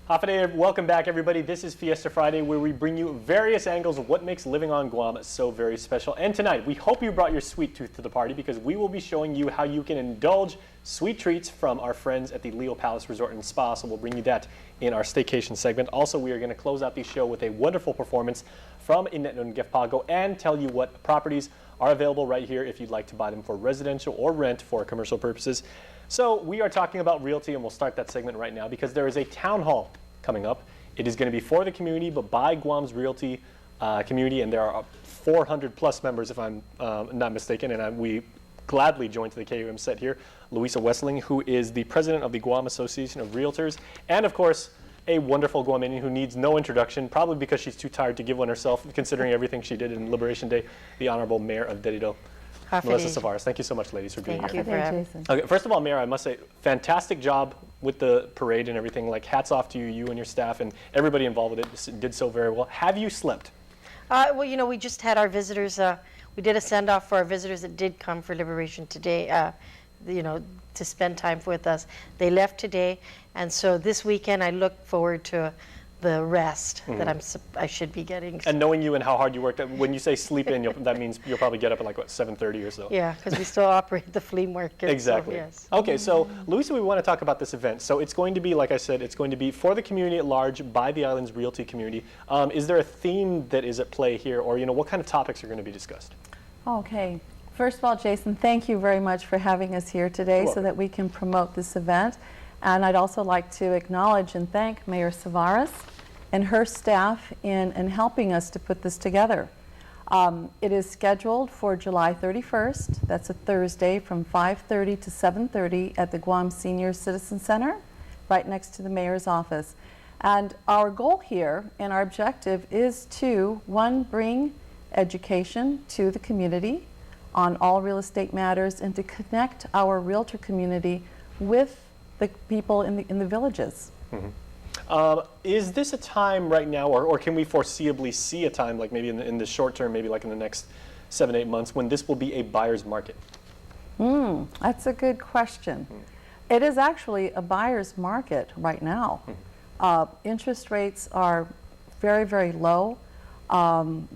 Hafa, welcome back everybody. This is Fiesta Friday, where we bring you various angles of what makes living on Guam so very special. And tonight, we hope you brought your sweet tooth to the party, because we will be showing you how you can indulge sweet treats from our friends at the Leo Palace Resort and Spa. So we'll bring you that in our staycation segment. Also, we are going to close out the show with a wonderful performance from Innet Nun Gefpago and tell you what properties are available right here if you'd like to buy them for residential or rent for commercial purposes. So we are talking about realty, and we'll start that segment right now because there is a town hall coming up. It is going to be for the community, but by Guam's realty community, and there are 400 plus members, if I'm not mistaken, and we gladly join to the KUAM set here. Louisa Wessling, who is the president of the Guam Association of Realtors, and of course, a wonderful Guamanian who needs no introduction, probably because she's too tired to give one herself, considering everything she did in Liberation Day, the Honorable Mayor of Dededo, Melissa Savares. Thank you so much, ladies, for being here. Thank you for having me. Okay, first of all, Mayor, I must say, fantastic job with the parade and everything. Like, hats off to you, you and your staff, and everybody involved with it did so very well. Have you slept? Well, you know, we just had our visitors. We did a send-off for our visitors that did come for Liberation today, you know, to spend time with us. They left today, and so this weekend I look forward to the rest that I should be getting. And knowing you and how hard you worked, when you say sleep in, that means you'll probably get up at like, what, 7:30 or so? Yeah, because we still operate the flea market. Exactly. So, yes. Okay, so Louisa, we want to talk about this event. So it's going to be, like I said, it's going to be for the community at large, by the island's realty community. Is there a theme that is at play here, or what kind of topics are going to be discussed? Okay. First of all, Jason, thank you very much for having us here today so that we can promote this event. And I'd also like to acknowledge and thank Mayor Savares and her staff in helping us to put this together. It is scheduled for July 31st. That's a Thursday from 5:30 to 7:30 at the Guam Senior Citizen Center, right next to the mayor's office. And our goal here and our objective is to, one, bring education to the community on all real estate matters, and to connect our realtor community with the people in the villages. Is this a time right now, or can we foreseeably see a time, like maybe in the short term, maybe like in the next 7-8 months, when this will be a buyer's market? That's a good question. It is actually a buyer's market right now. Interest rates are very, very low.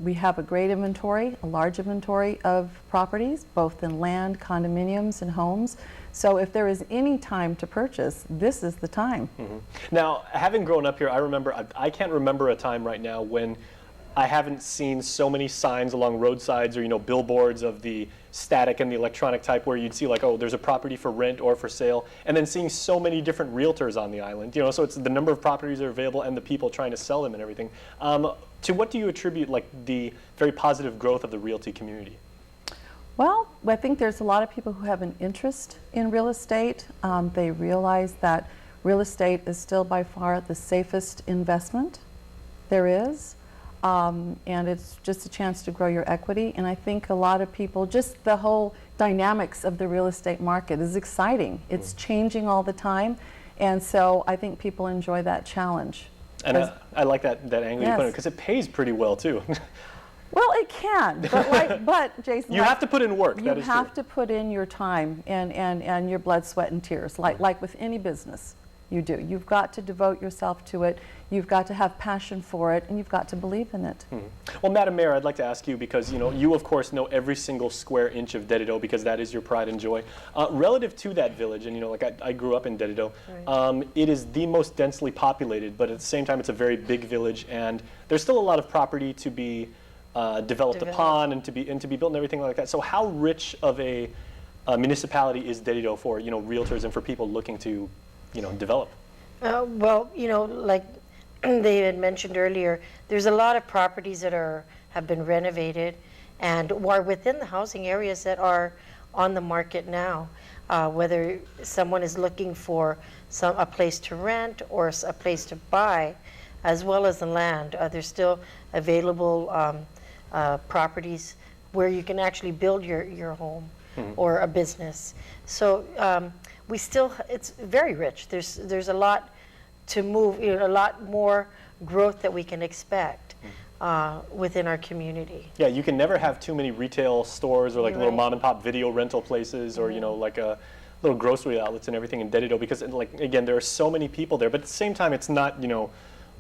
We have a great inventory, a large inventory of properties, both in land, condominiums, and homes. So if there is any time to purchase, this is the time. Now, having grown up here, I can't remember a time right now when I haven't seen so many signs along roadsides or billboards of the static and the electronic type, where you'd see like, oh, there's a property for rent or for sale, and then seeing so many different realtors on the island. So it's the number of properties that are available and the people trying to sell them and everything. To what do you attribute like the very positive growth of the realty community? Well, I think there's a lot of people who have an interest in real estate. They realize that real estate is still by far the safest investment there is. And it's just a chance to grow your equity. And I think a lot of people, just the whole dynamics of the real estate market is exciting. It's changing all the time. And so I think people enjoy that challenge. And I like that angle you put it, because it pays pretty well too. Well, it can, but Jason, you have to put in work. You have to put in your time and your blood, sweat, and tears, like with any business you do. You've got to devote yourself to it. You've got to have passion for it, and you've got to believe in it. Well, Madam Mayor, I'd like to ask you, because you of course know every single square inch of Dededo, because that is your pride and joy. Relative to that village, and like I grew up in Dededo, it is the most densely populated, but at the same time it's a very big village, and there's still a lot of property to be developed upon and to be built and everything like that. So how rich of a municipality is Dededo for realtors and for people looking to develop? Well, like they had mentioned earlier, there's a lot of properties that have been renovated and are within the housing areas that are on the market now. Whether someone is looking for a place to rent or a place to buy, as well as the land, there's still available properties where you can actually build your home or a business. So it's very rich. There's a lot to move, a lot more growth that we can expect within our community. Yeah, you can never have too many retail stores or like little mom and pop video rental places, or like little grocery outlets and everything in Dededo, because like again, there are so many people there, but at the same time, it's not, you know,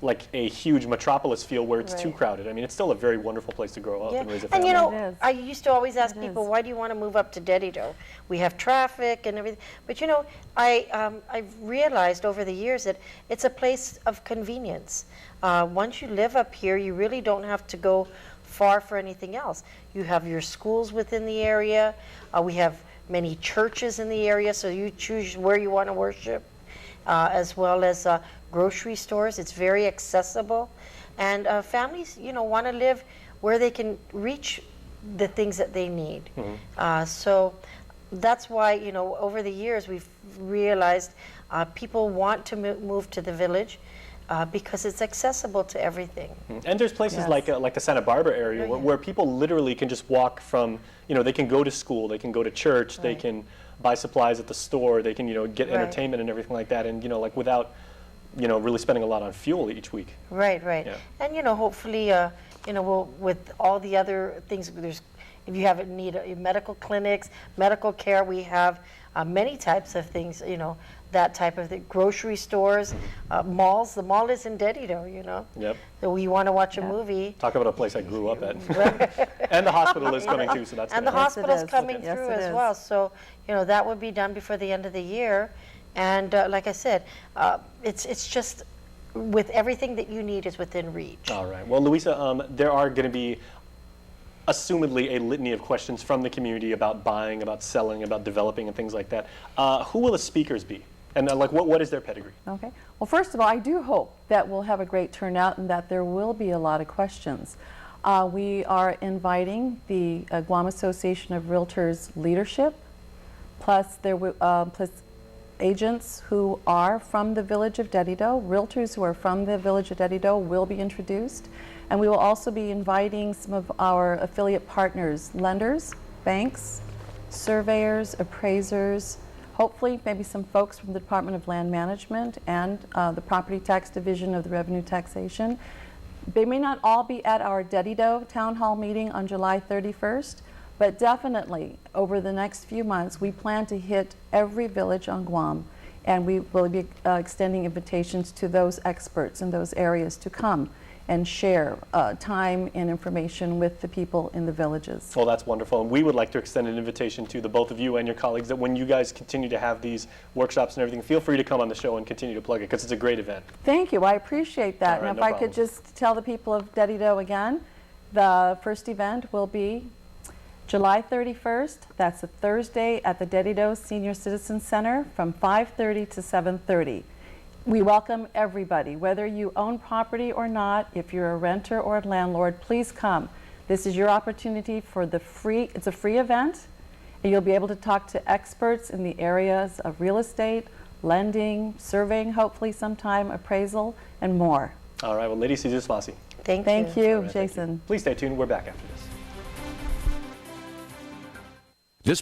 like a huge metropolis feel where it's too crowded. I mean, it's still a very wonderful place to grow up and raise a family. And you know, I used to always ask people, why do you want to move up to Dededo? We have traffic and everything. But you know, I've realized over the years that it's a place of convenience. Once you live up here, you really don't have to go far for anything else. You have your schools within the area. We have many churches in the area, so you choose where you want to worship, as well as grocery stores. It's very accessible, and families, you know, want to live where they can reach the things that they need. So that's why, you know, over the years we've realized people want to move to the village because it's accessible to everything. And there's places like the Santa Barbara area where people literally can just walk from, you know, they can go to school, they can go to church, they can buy supplies at the store, they can, you know, get entertainment and everything like that, and, you know, like without, you know, really spending a lot on fuel each week. Right. Yeah. And, you know, hopefully, you know, with all the other things, there's, if you have need medical clinics, medical care, we have many types of things, you know, that type of thing. Grocery stores, malls. The mall is in Dededo, you know. Yep. So you want to watch a movie. Talk about a place I grew up at. And the hospital is coming too, so that's and the hospital's coming Okay. through Yes, as well. So, you know, that would be done before the end of the year. And like I said, it's just with everything that you need is within reach. All right. Well, Louisa, there are going to be assumedly a litany of questions from the community about buying, about selling, about developing, and things like that. Who will the speakers be? And like, what is their pedigree? Okay. Well, first of all, I do hope that we'll have a great turnout and that there will be a lot of questions. We are inviting the Guam Association of Realtors leadership, plus plus agents who are from the village of Dededo. Realtors who are from the village of Dededo will be introduced. And we will also be inviting some of our affiliate partners, lenders, banks, surveyors, appraisers, hopefully maybe some folks from the Department of Land Management and the Property Tax Division of the Revenue Taxation. They may not all be at our Dededo Town Hall meeting on July 31st, but definitely over the next few months, we plan to hit every village on Guam, and we will be extending invitations to those experts in those areas to come and share time and information with the people in the villages. Well, that's wonderful. And we would like to extend an invitation to the both of you and your colleagues that when you guys continue to have these workshops and everything, feel free to come on the show and continue to plug it, because it's a great event. Thank you. I appreciate that. All right, and if no I problem. could just tell the people of Dededo again, the first event will be July 31st. That's a Thursday at the Dededo Senior Citizen Center from 5:30 to 7:30. We welcome everybody, whether you own property or not. If you're a renter or a landlord, please come. This is your opportunity for it's a free event, and you'll be able to talk to experts in the areas of real estate, lending, surveying, hopefully sometime, appraisal, and more. All right, well, ladies, see you, Spasi. Thank you. Thank you, All right, Jason. thank you. Please stay tuned. We're back after this.